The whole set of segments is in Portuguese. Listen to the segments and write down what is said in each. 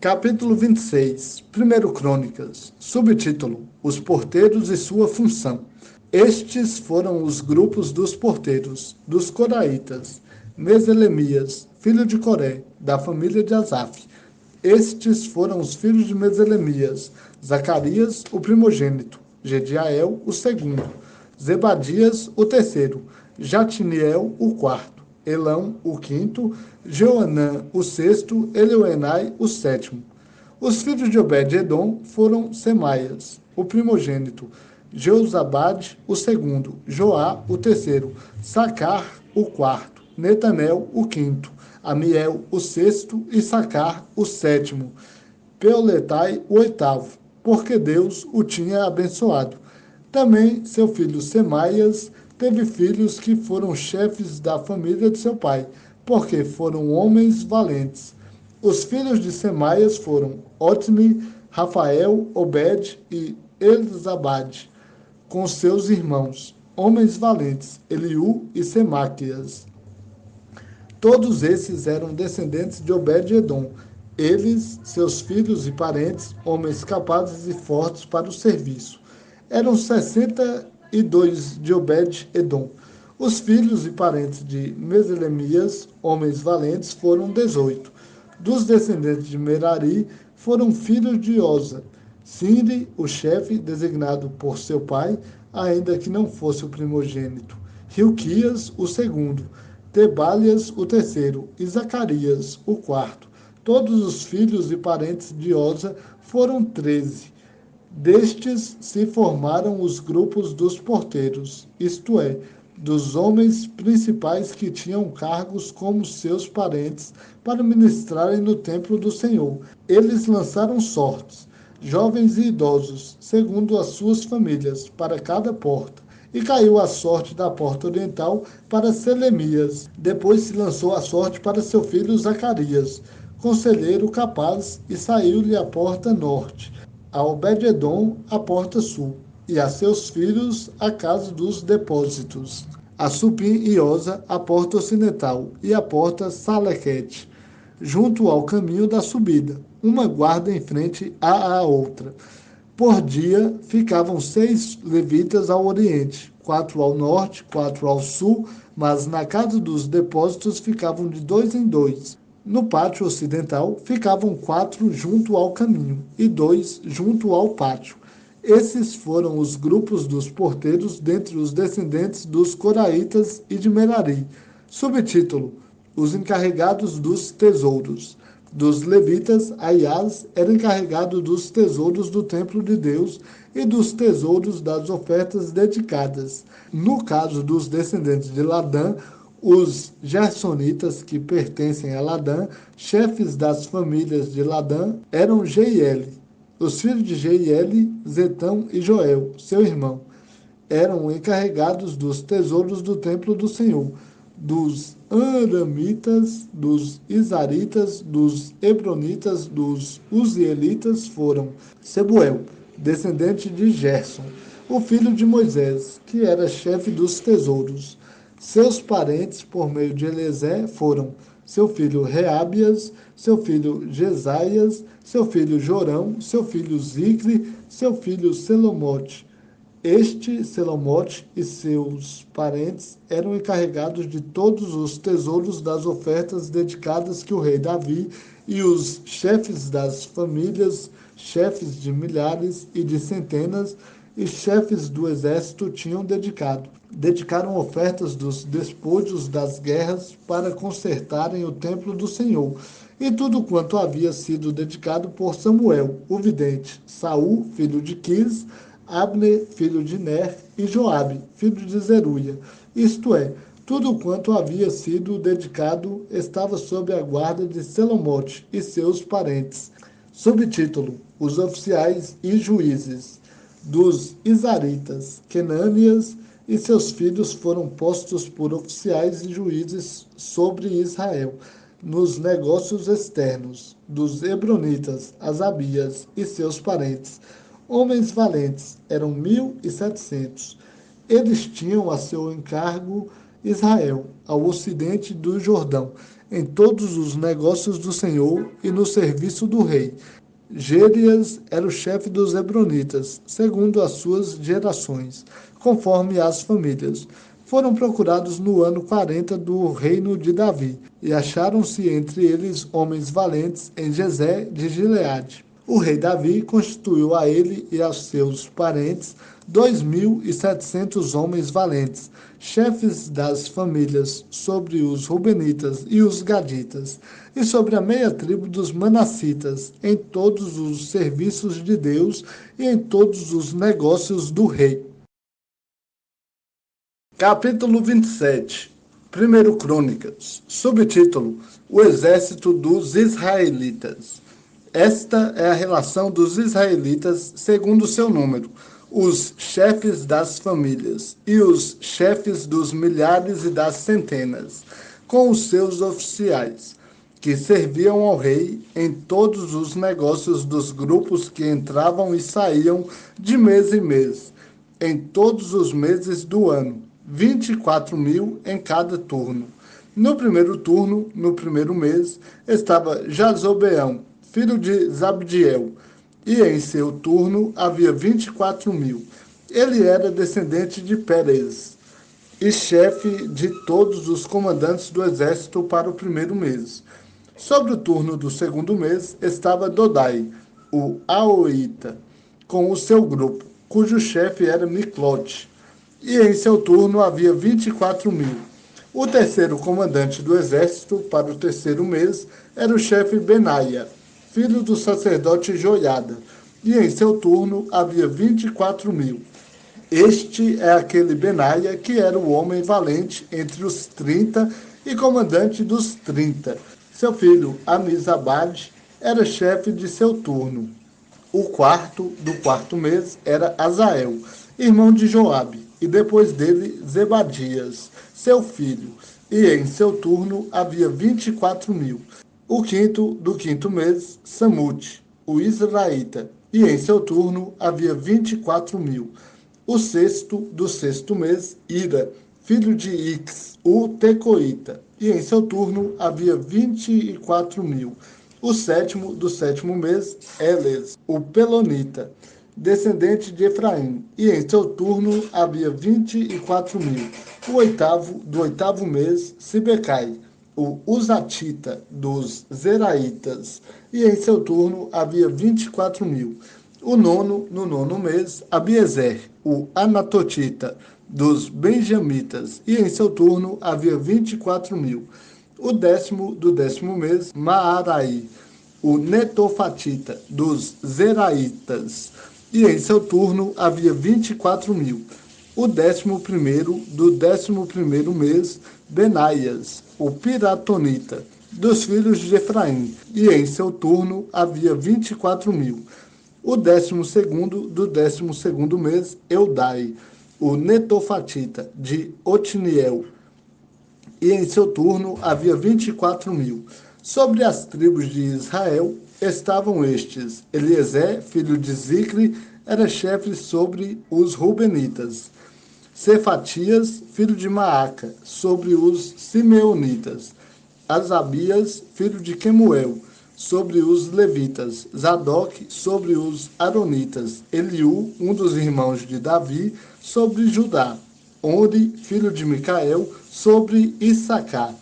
Capítulo 26, 1 Crônicas, subtítulo: Os porteiros e sua função. Estes foram os grupos dos porteiros, dos coraitas: Meselemias, filho de Coré, da família de Asaf. Estes foram os filhos de Meselemias: Zacarias, o primogênito; Jediael, o segundo; Zebadias, o terceiro; Jatiniel, o quarto; Elão, o quinto; Joanã, o sexto; Elioenai, o sétimo. Os filhos de Obed-edom foram Semaias, o primogênito; Jeozabade, o segundo; Joá, o terceiro; Sacar, o quarto; Netanel, o quinto; Amiel, o sexto; e Sacar, o sétimo; Peoletai, o oitavo, porque Deus o tinha abençoado. Também seu filho Semaias teve filhos que foram chefes da família de seu pai, porque foram homens valentes. Os filhos de Semaias foram Otni, Rafael, Obed e Elzabade, com seus irmãos, homens valentes, Eliú e Semaquias. Todos esses eram descendentes de Obed-edom. Eles, seus filhos e parentes, homens capazes e fortes para o serviço. Eram 62 de Obed-edom. Os filhos e parentes de Meselemias, homens valentes, foram 18. Dos descendentes de Merari foram filhos de Oza. Sinri, o chefe, designado por seu pai, ainda que não fosse o primogênito. Hilquias, o segundo. Tebalias, o terceiro, e Zacarias, o quarto. Todos os filhos e parentes de Oza foram 13. Destes se formaram os grupos dos porteiros, isto é, dos homens principais que tinham cargos como seus parentes para ministrarem no templo do Senhor. Eles lançaram sortes, jovens e idosos, segundo as suas famílias, para cada porta. E caiu a sorte da porta oriental para Selemias. Depois se lançou a sorte para seu filho Zacarias, conselheiro capaz, e saiu-lhe a porta norte, a Obed-edom a porta sul, e a seus filhos a casa dos depósitos, a Supim e Oza a porta ocidental, e a porta Salequete, junto ao caminho da subida, uma guarda em frente à outra. Por dia ficavam 6 levitas ao oriente, 4 ao norte, 4 ao sul, mas na casa dos depósitos ficavam de 2 em 2. No pátio ocidental ficavam 4 junto ao caminho e 2 junto ao pátio. Esses foram os grupos dos porteiros dentre os descendentes dos coraitas e de Merari. Subtítulo: Os encarregados dos tesouros. Dos levitas, Aias era encarregado dos tesouros do templo de Deus e dos tesouros das ofertas dedicadas. No caso dos descendentes de Ladã, os gersonitas, que pertencem a Ladã, chefes das famílias de Ladã, eram Jeiel. Os filhos de Jeiel, Zetão e Joel, seu irmão, eram encarregados dos tesouros do templo do Senhor. Dos Aramitas, dos Isaritas, dos Hebronitas, dos Uzielitas foram Sebuel, descendente de Gerson, o filho de Moisés, que era chefe dos tesouros. Seus parentes, por meio de Eliezer, foram seu filho Reabias, seu filho Jesaias, seu filho Jorão, seu filho Zicre, seu filho Selomote. Este Selomote e seus parentes eram encarregados de todos os tesouros das ofertas dedicadas que o rei Davi e os chefes das famílias, chefes de milhares e de centenas e chefes do exército tinham dedicado. Dedicaram ofertas dos despojos das guerras para consertarem o templo do Senhor, e tudo quanto havia sido dedicado por Samuel, o vidente, Saul, filho de Quis, Abner, filho de Ner, e Joabe, filho de Zeruia. Isto é, tudo quanto havia sido dedicado estava sob a guarda de Selomote e seus parentes. Subtítulo: Os oficiais e juízes. Dos Isaritas, Kenânias e seus filhos foram postos por oficiais e juízes sobre Israel, nos negócios externos. Dos Hebronitas, Asabias e seus parentes, homens valentes, eram 1.700. Eles tinham a seu encargo Israel, ao ocidente do Jordão, em todos os negócios do Senhor e no serviço do rei. Gérias era o chefe dos Hebronitas, segundo as suas gerações, conforme as famílias. Foram procurados no ano 40 do reino de Davi, e acharam-se entre eles homens valentes em Jezé de Gileade. O rei Davi constituiu a ele e aos seus parentes 2.700 homens valentes, chefes das famílias, sobre os Rubenitas e os Gaditas, e sobre a meia tribo dos Manassitas, em todos os serviços de Deus e em todos os negócios do rei. Capítulo 27. 1 Crônicas. Subtítulo: O exército dos israelitas. Esta é a relação dos israelitas segundo seu número, os chefes das famílias e os chefes dos milhares e das centenas, com os seus oficiais, que serviam ao rei em todos os negócios dos grupos que entravam e saíam de mês em mês, em todos os meses do ano, 24.000 em cada turno. No primeiro turno, no primeiro mês, estava Jazobeão, filho de Zabdiel, e em seu turno havia 24.000. Ele era descendente de Pérez e chefe de todos os comandantes do exército para o primeiro mês. Sobre o turno do segundo mês estava Dodai, o Aoita, com o seu grupo, cujo chefe era Miclote, e em seu turno havia 24.000. O terceiro comandante do exército para o terceiro mês era o chefe Benaia, filho do sacerdote Joiada, e em seu turno havia 24.000. Este é aquele Benaia que era o homem valente entre os 30 e comandante dos 30. Seu filho Amizabade era chefe de seu turno. O quarto do quarto mês era Azael, irmão de Joabe, e depois dele Zebadias, seu filho, e em seu turno havia 24.000. O quinto do quinto mês, Samute, o israelita, e em seu turno havia 24.000. O sexto do sexto mês, Ira, filho de Ix, o tecoita, e em seu turno havia 24.000. O sétimo do sétimo mês, Eles, o pelonita, descendente de Efraim, e em seu turno havia 24.000. O oitavo do oitavo mês, Sibecai, o Uzatita dos Zeraitas, e em seu turno havia 24.000. O nono, no nono mês, Abiezer, o Anatotita dos Benjamitas, e em seu turno havia 24.000. O décimo do décimo mês, Maarai, o Netofatita dos Zeraitas, e em seu turno havia 24.000. O 11º do 11º mês, Benaias, o Piratonita, dos filhos de Efraim, e em seu turno havia 24.000. O 12º do 12º mês, Eudai, o Netofatita, de Otiniel, e em seu turno havia 24.000. Sobre as tribos de Israel estavam estes: Eliezer, filho de Zicre, era chefe sobre os Rubenitas. Cefatias, filho de Maaca, sobre os Simeonitas. Asabias, filho de Quemuel, sobre os levitas. Zadok, sobre os aronitas. Eliú, um dos irmãos de Davi, sobre Judá. Onri, filho de Micael, sobre Issacar.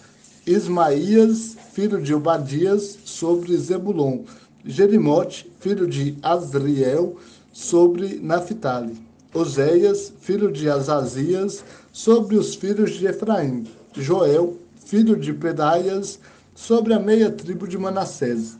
Ismaías, filho de Obadias, sobre Zebulon. Jerimote, filho de Azriel, sobre Naphtali. Oséias, filho de Azazias, sobre os filhos de Efraim. Joel, filho de Pedaias, sobre a meia tribo de Manassés.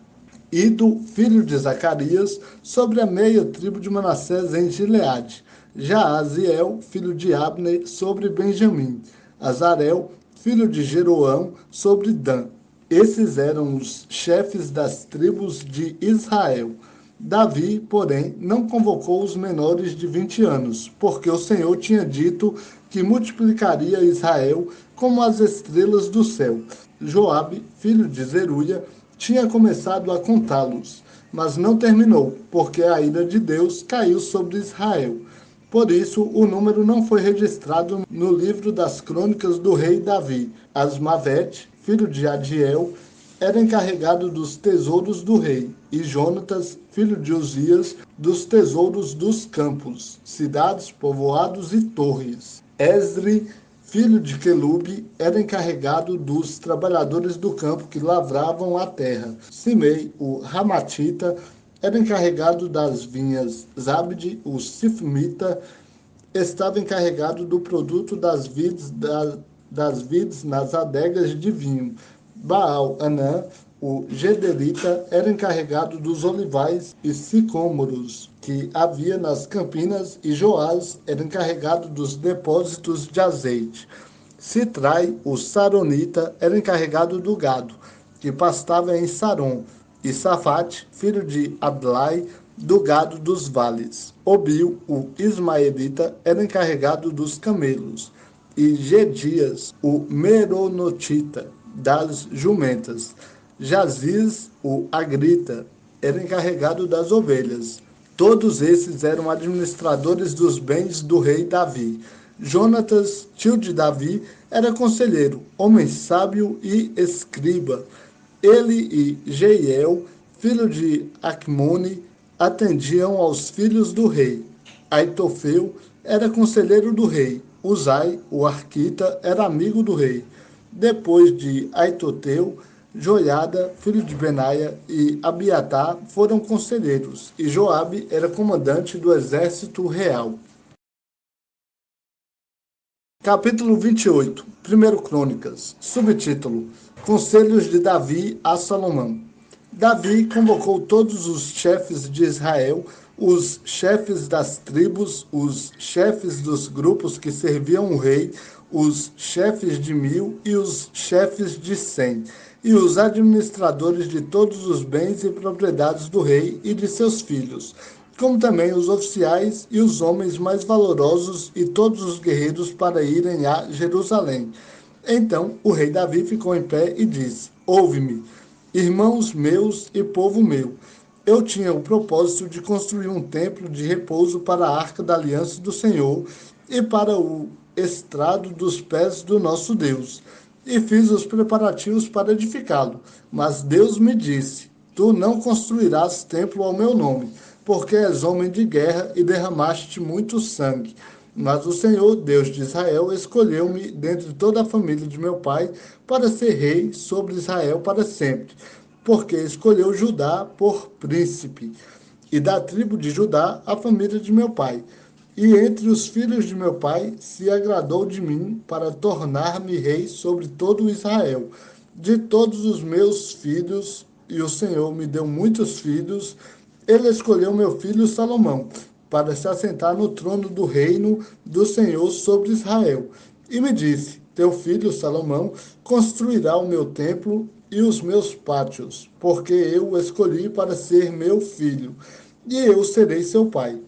Ido, filho de Zacarias, sobre a meia tribo de Manassés em Gileade. Jaaziel, filho de Abner, sobre Benjamim. Azarel, filho de Jeroão, sobre Dan. Esses eram os chefes das tribos de Israel. Davi, porém, não convocou os menores de 20 anos, porque o Senhor tinha dito que multiplicaria Israel como as estrelas do céu. Joabe, filho de Zeruia, tinha começado a contá-los, mas não terminou, porque a ira de Deus caiu sobre Israel. Por isso, o número não foi registrado no livro das crônicas do rei Davi. Asmavete, filho de Adiel, era encarregado dos tesouros do rei, e Jonatas, filho de Uzias, dos tesouros dos campos, cidades, povoados e torres. Esdri, filho de Quelube, era encarregado dos trabalhadores do campo que lavravam a terra. Simei, o Ramatita, era encarregado das vinhas. Zabde, o Sifmita, estava encarregado do produto das vides nas adegas de vinho. Baal-Anã, o Gederita, era encarregado dos olivais e sicômoros que havia nas campinas, e Joás era encarregado dos depósitos de azeite. Sitrai, o Saronita, era encarregado do gado, que pastava em Saron, e Safate, filho de Adlai, do gado dos vales. Obil, o Ismaelita, era encarregado dos camelos, e Gedias, o Meronotita, das jumentas. Jaziz, o Agrita, era encarregado das ovelhas. Todos esses eram administradores dos bens do rei Davi. Jonatas, tio de Davi, era conselheiro, homem sábio e escriba. Ele e Jeiel, filho de Acmone, atendiam aos filhos do rei. Aitofeu era conselheiro do rei. Uzai, o arquita, era amigo do rei. Depois de Aitoteu, Joiada, filho de Benaia, e Abiatar foram conselheiros, e Joabe era comandante do exército real. Capítulo 28, 1 Crônicas, subtítulo: Conselhos de Davi a Salomão. Davi convocou todos os chefes de Israel, os chefes das tribos, os chefes dos grupos que serviam o rei, os chefes de 1000 e os chefes de 100, e os administradores de todos os bens e propriedades do rei e de seus filhos, como também os oficiais e os homens mais valorosos e todos os guerreiros para irem a Jerusalém. Então o rei Davi ficou em pé e disse: Ouve-me, irmãos meus e povo meu. Eu tinha o propósito de construir um templo de repouso para a arca da aliança do Senhor e para o estrado dos pés do nosso Deus, e fiz os preparativos para edificá-lo. Mas Deus me disse: Tu não construirás templo ao meu nome, porque és homem de guerra e derramaste muito sangue. Mas o Senhor, Deus de Israel, escolheu-me dentre toda a família de meu pai para ser rei sobre Israel para sempre, porque escolheu Judá por príncipe, e da tribo de Judá a família de meu pai. E entre os filhos de meu pai se agradou de mim para tornar-me rei sobre todo Israel. De todos os meus filhos, e o Senhor me deu muitos filhos, ele escolheu meu filho Salomão para se assentar no trono do reino do Senhor sobre Israel. E me disse: Teu filho Salomão construirá o meu templo e os meus pátios, porque eu o escolhi para ser meu filho, e eu serei seu pai.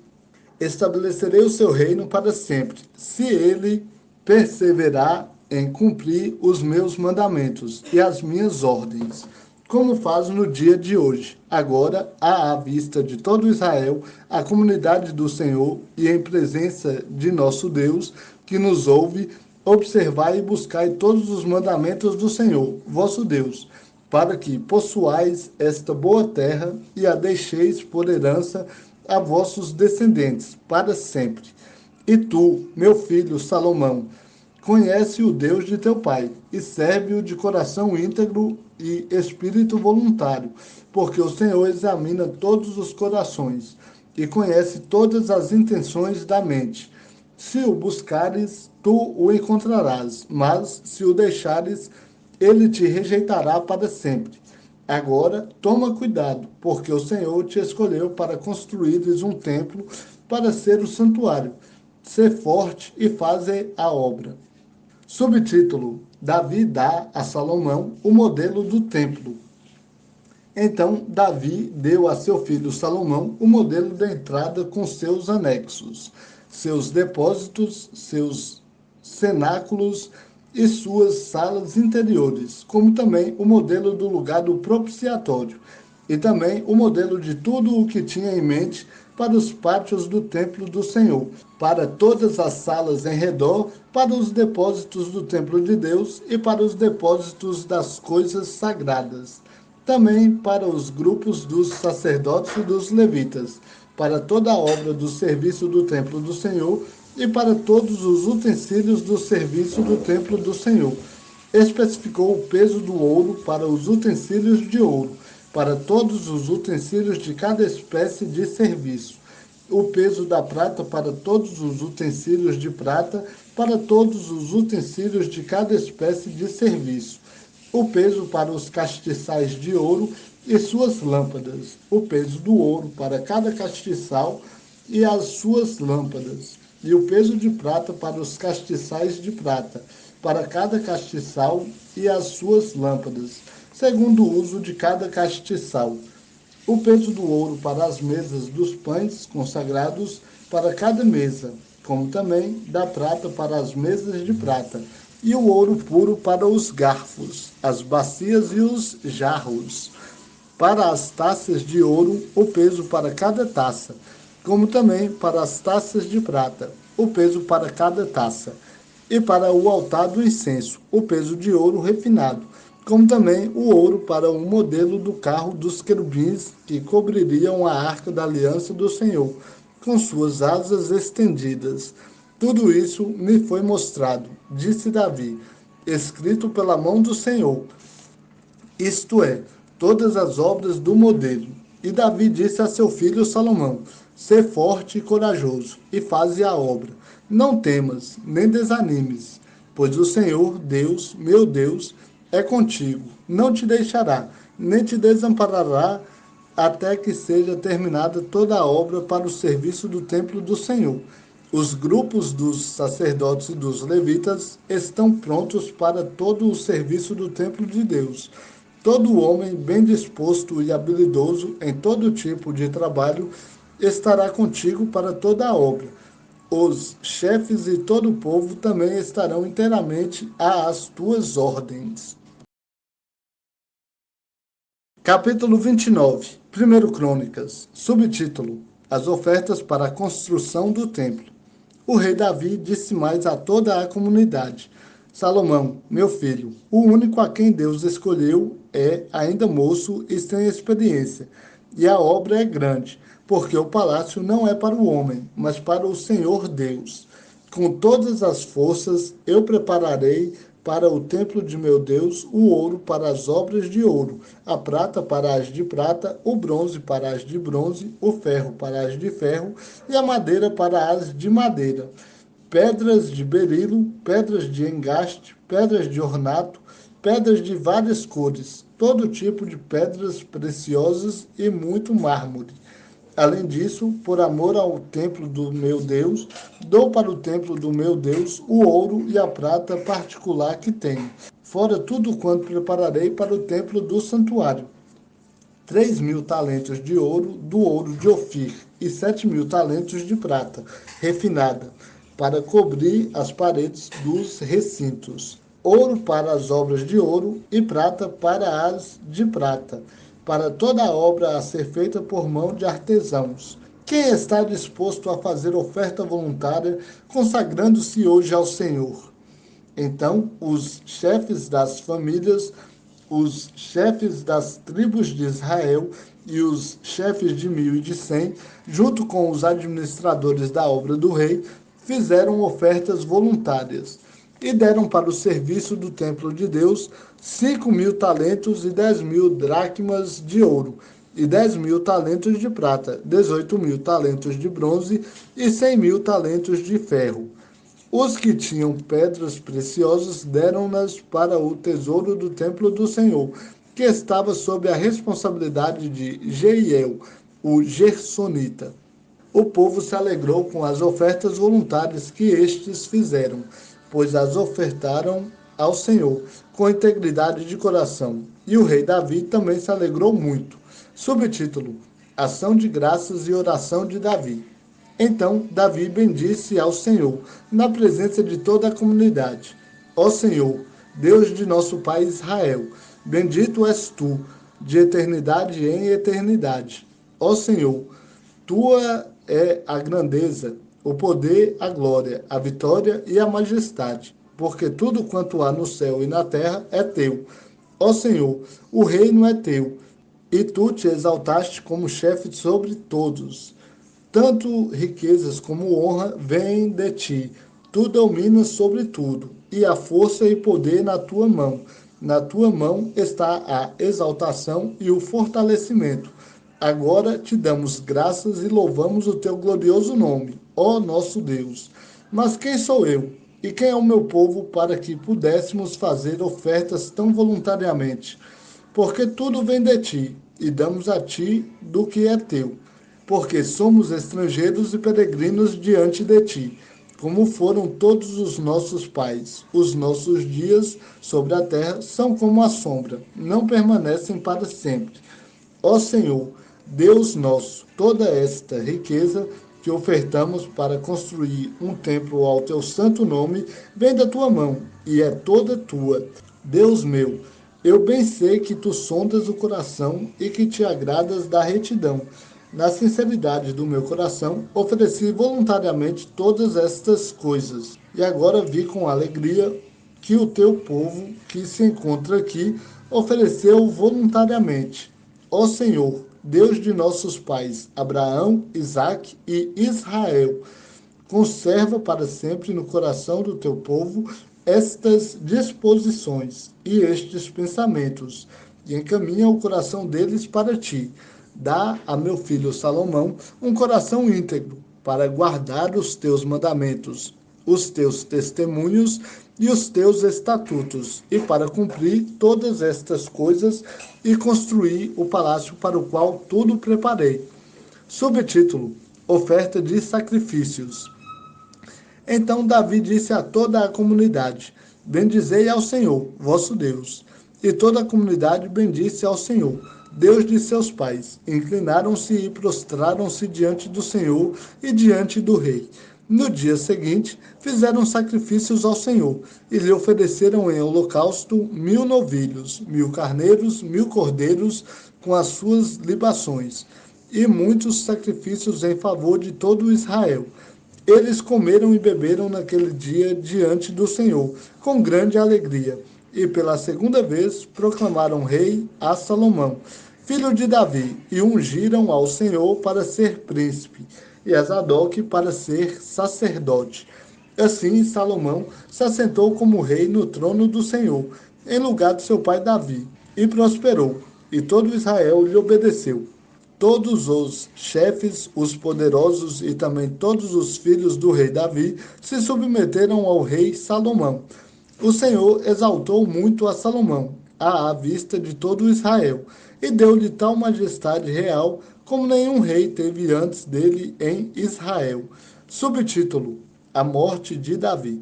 Estabelecerei o seu reino para sempre, se ele perseverar em cumprir os meus mandamentos e as minhas ordens, como faz no dia de hoje. Agora, à vista de todo Israel, a comunidade do Senhor, e em presença de nosso Deus, que nos ouve, observai e buscai todos os mandamentos do Senhor, vosso Deus, para que possuais esta boa terra e a deixeis por herança a vossos descendentes, para sempre. E tu, meu filho Salomão, conhece o Deus de teu pai, e serve-o de coração íntegro e espírito voluntário, porque o Senhor examina todos os corações, e conhece todas as intenções da mente. Se o buscares, tu o encontrarás, mas se o deixares, ele te rejeitará para sempre. Agora, toma cuidado, porque o Senhor te escolheu para construires um templo para ser o santuário. Sê forte e faze a obra. Subtítulo: Davi dá a Salomão o modelo do templo. Então, Davi deu a seu filho Salomão o modelo da entrada com seus anexos, seus depósitos, seus cenáculos e suas salas interiores, como também o modelo do lugar do propiciatório, e também o modelo de tudo o que tinha em mente para os pátios do templo do Senhor, para todas as salas em redor, para os depósitos do templo de Deus e para os depósitos das coisas sagradas. Também para os grupos dos sacerdotes e dos levitas, para toda a obra do serviço do templo do Senhor e para todos os utensílios do serviço do templo do Senhor. Especificou o peso do ouro para os utensílios de ouro, para todos os utensílios de cada espécie de serviço. O peso da prata para todos os utensílios de prata, para todos os utensílios de cada espécie de serviço. O peso para os castiçais de ouro e suas lâmpadas. O peso do ouro para cada castiçal e as suas lâmpadas. E o peso de prata para os castiçais de prata, para cada castiçal e as suas lâmpadas, segundo o uso de cada castiçal. O peso do ouro para as mesas dos pães consagrados para cada mesa, como também da prata para as mesas de prata, e o ouro puro para os garfos, as bacias e os jarros. Para as taças de ouro, o peso para cada taça, como também para as taças de prata, o peso para cada taça. E para o altar do incenso, o peso de ouro refinado, como também o ouro para o modelo do carro dos querubins que cobririam a arca da aliança do Senhor, com suas asas estendidas. Tudo isso me foi mostrado, disse Davi, escrito pela mão do Senhor, isto é, todas as obras do modelo. E Davi disse a seu filho Salomão: sê forte e corajoso, e faze a obra. Não temas, nem desanimes, pois o Senhor, Deus, meu Deus, é contigo. Não te deixará, nem te desamparará, até que seja terminada toda a obra para o serviço do templo do Senhor. Os grupos dos sacerdotes e dos levitas estão prontos para todo o serviço do templo de Deus. Todo homem bem disposto e habilidoso em todo tipo de trabalho estará contigo para toda a obra. Os chefes e todo o povo também estarão inteiramente às tuas ordens. Capítulo 29, 1 Crônicas, subtítulo: As ofertas para a construção do templo. O rei Davi disse mais a toda a comunidade: Salomão, meu filho, o único a quem Deus escolheu é ainda moço e sem experiência, e a obra é grande, porque o palácio não é para o homem, mas para o Senhor Deus. Com todas as forças eu prepararei para o templo de meu Deus o ouro para as obras de ouro, a prata para as de prata, o bronze para as de bronze, o ferro para as de ferro e a madeira para as de madeira. Pedras de berilo, pedras de engaste, pedras de ornato, pedras de várias cores, todo tipo de pedras preciosas e muito mármore. Além disso, por amor ao templo do meu Deus, dou para o templo do meu Deus o ouro e a prata particular que tenho, fora tudo quanto prepararei para o templo do santuário. 3.000 talentos de ouro, do ouro de Ofir, e 7.000 talentos de prata, refinada, para cobrir as paredes dos recintos. Ouro para as obras de ouro e prata para as de prata, para toda a obra a ser feita por mão de artesãos. Quem está disposto a fazer oferta voluntária, consagrando-se hoje ao Senhor? Então, os chefes das famílias, os chefes das tribos de Israel e os chefes de 1.000 e de 100, junto com os administradores da obra do rei, fizeram ofertas voluntárias e deram para o serviço do templo de Deus 5.000 talentos e 10.000 dracmas de ouro, e 10.000 talentos de prata, 18.000 talentos de bronze e 100.000 talentos de ferro. Os que tinham pedras preciosas deram-nas para o tesouro do templo do Senhor, que estava sob a responsabilidade de Jeiel, o gersonita. O povo se alegrou com as ofertas voluntárias que estes fizeram, pois as ofertaram ao Senhor com integridade de coração. E o rei Davi também se alegrou muito. Subtítulo: Ação de graças e oração de Davi. Então Davi bendisse ao Senhor, na presença de toda a comunidade. Ó Senhor, Deus de nosso pai Israel, bendito és tu, de eternidade em eternidade. Ó Senhor, Tua é a grandeza, o poder, a glória, a vitória e a majestade, porque tudo quanto há no céu e na terra é teu. Ó Senhor, o reino é teu, e tu te exaltaste como chefe sobre todos. Tanto riquezas como honra vêm de ti. Tu dominas sobre tudo, e a força e poder na tua mão. Na tua mão está a exaltação e o fortalecimento. Agora te damos graças e louvamos o teu glorioso nome, ó nosso Deus. Mas quem sou eu? E quem é o meu povo para que pudéssemos fazer ofertas tão voluntariamente? Porque tudo vem de ti, e damos a ti do que é teu, porque somos estrangeiros e peregrinos diante de ti, como foram todos os nossos pais. Os nossos dias sobre a terra são como a sombra, não permanecem para sempre. Ó Senhor, Deus nosso, toda esta riqueza que ofertamos para construir um templo ao teu santo nome vem da tua mão e é toda tua. Deus meu, eu bem sei que tu sondas o coração e que te agradas da retidão. Na sinceridade do meu coração, ofereci voluntariamente todas estas coisas. E agora vi com alegria que o teu povo, que se encontra aqui, ofereceu voluntariamente. Ó Senhor, Deus de nossos pais, Abraão, Isaque e Israel, conserva para sempre no coração do teu povo estas disposições e estes pensamentos, e encaminha o coração deles para ti. Dá a meu filho Salomão um coração íntegro, para guardar os teus mandamentos, os teus testemunhos e os teus estatutos, e para cumprir todas estas coisas e construir o palácio para o qual tudo preparei. Subtítulo: Oferta de sacrifícios. Então Davi disse a toda a comunidade: Bendizei ao Senhor, vosso Deus. E toda a comunidade bendisse ao Senhor, Deus de seus pais. Inclinaram-se e prostraram-se diante do Senhor e diante do rei. No dia seguinte, fizeram sacrifícios ao Senhor, e lhe ofereceram em holocausto 1000 novilhos, 1000 carneiros, 1000 cordeiros, com as suas libações, e muitos sacrifícios em favor de todo Israel. Eles comeram e beberam naquele dia diante do Senhor, com grande alegria, e pela segunda vez proclamaram rei a Salomão, filho de Davi, e ungiram ao Senhor para ser príncipe, e a Zadok para ser sacerdote. Assim Salomão se assentou como rei no trono do Senhor, em lugar de seu pai Davi, e prosperou, e todo Israel lhe obedeceu. Todos os chefes, os poderosos e também todos os filhos do rei Davi se submeteram ao rei Salomão. O Senhor exaltou muito a Salomão, à vista de todo Israel, e deu-lhe tal majestade real como nenhum rei teve antes dele em Israel. Subtítulo: A morte de Davi.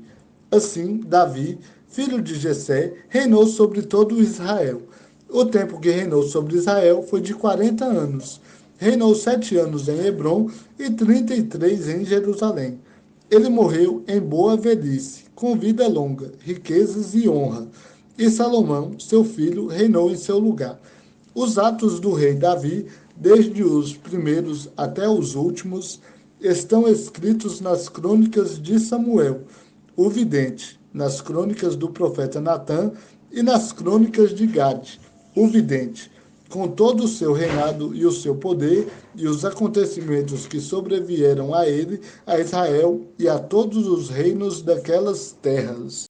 Assim, Davi, filho de Jessé, reinou sobre todo Israel. O tempo que reinou sobre Israel foi de 40 anos. Reinou 7 anos em Hebrom e 33 em Jerusalém. Ele morreu em boa velhice, com vida longa, riquezas e honra. E Salomão, seu filho, reinou em seu lugar. Os atos do rei Davi, desde os primeiros até os últimos, estão escritos nas crônicas de Samuel, o vidente, nas crônicas do profeta Natã e nas crônicas de Gade, o vidente, com todo o seu reinado e o seu poder, e os acontecimentos que sobrevieram a ele, a Israel e a todos os reinos daquelas terras.